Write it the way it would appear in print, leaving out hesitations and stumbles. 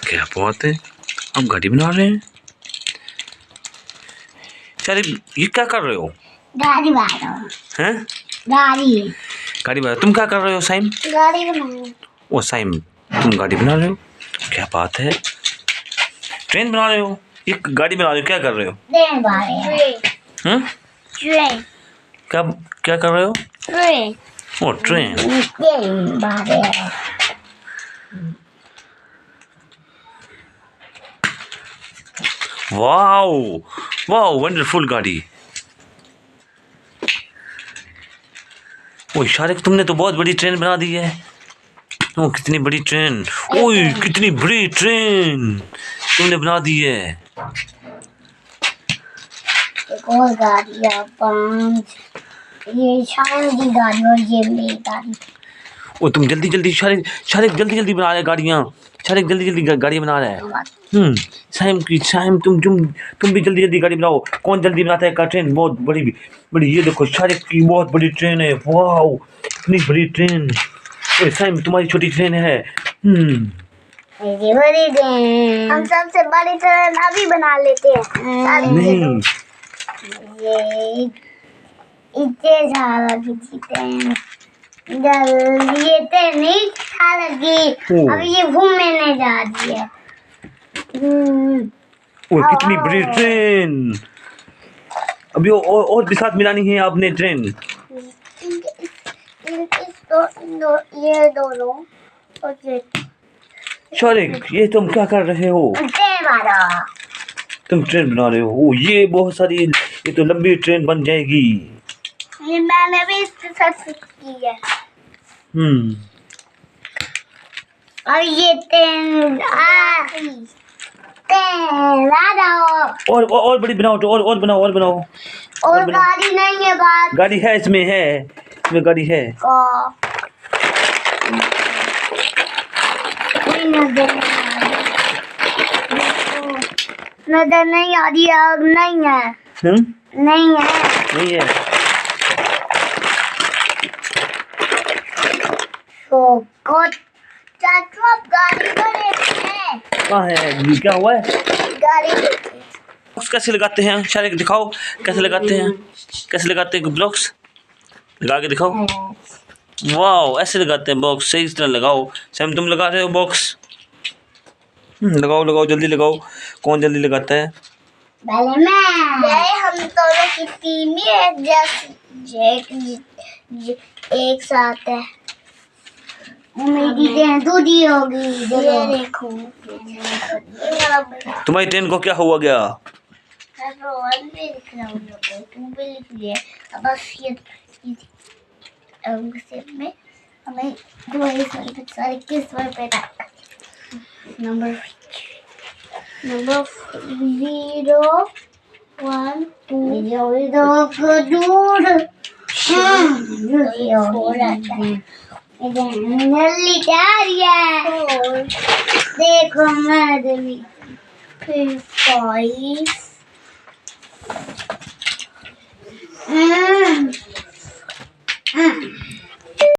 क्या बात है, हम गाड़ी बना रहे हैं। चल ये क्या कर रहे हो? गाड़ी बना रहा हूँ। हैं? गाड़ी बना। तुम क्या कर रहे हो साइम? गाड़ी बना रहा हूँ। ओ साइम, तुम गाड़ी बना रहे हो? क्या बात है, ट्रेन बना रहे हो? ये गाड़ी बना रहे हो, क्या कर रहे हो? ट्रेन बना रहे हैं। ट्रेन क्या क्या कर रहे हो? ट्रेन ओ ट्रेन बना रहे हैं। वाओ वाओ, वंडरफुल गाड़ी। ओ शारिक, तुमने तो बहुत बड़ी ट्रेन बना दी है। ओ कितनी बड़ी ट्रेन, ओए कितनी बड़ी ट्रेन तुमने बना दी है। एक और गाड़ी है 5, ये शायद की गाड़ी और ये मेरी गाड़ी। ओ तुम जल्दी जल्दी शारिक जल्दी जल्दी बना रहे गाड़ियाँ। शारिक जल्दी जल्दी गाड़ी बना रहा है। साइम तुम भी जल्दी जल्दी गाड़ी बनाओ। कौन जल्दी बनाता है? का ट्रेन बहुत बड़ी बड़ी, ये देखो शारिक की बहुत बड़ी ट्रेन है। वाओ इतनी बड़ी ट्रेन। ओए साइम, तुम्हारी छोटी ट्रेन है। ये बड़ी ट्रेन, हम सबसे बड़ी ट्रेन अभी बना लेते हैं। नहीं ये इतने सारा ट्रेन ये ट्रेन नहीं खा लगी। अब ये घूमने जा रही है। ओ कितनी बड़ी ट्रेन। अभी और भी साथ मिलानी है आपने ट्रेन। ये दोनों शारिक, ये तुम क्या कर रहे हो? ट्रेन मारा। तुम ट्रेन बना रहे हो? ये बहुत सारी, ये तो लंबी ट्रेन बन जाएगी। ये मैंने भी इसके साथ की है। और ये ट्रेन और बड़ी बनाओ तो और बनाओ। और गाड़ी नहीं है बात। गाड़ी है, इसमें गाड़ी है। नजर नहीं आ रही है। अब नहीं है। नहीं है। तो गाड़ी को लेते हैं। कहाँ है? क्या हुआ है? गाड़ी ब्लॉक्स कैसे लगाते हैं? शारिक दिखाओ कैसे लगाते हैं ब्लॉक्स, लगा के दिखाओ। वाओ ऐसे लगाते हैं बॉक्स, सही तरह लगाओ। सैम तुम लगा रहे हो बॉक्स? लगाओ जल्दी लगाओ। कौन जल्दी लगाता है? पहले मैं। हम दोनों की टीम एक साथ है। मेरी ट्रेन दूधी होगी। ये देखो तुम्हारी ट्रेन को क्या हुआ गया? बस ये में हमें सारे किस पे नंबर 0 1 2 देखो मैं 5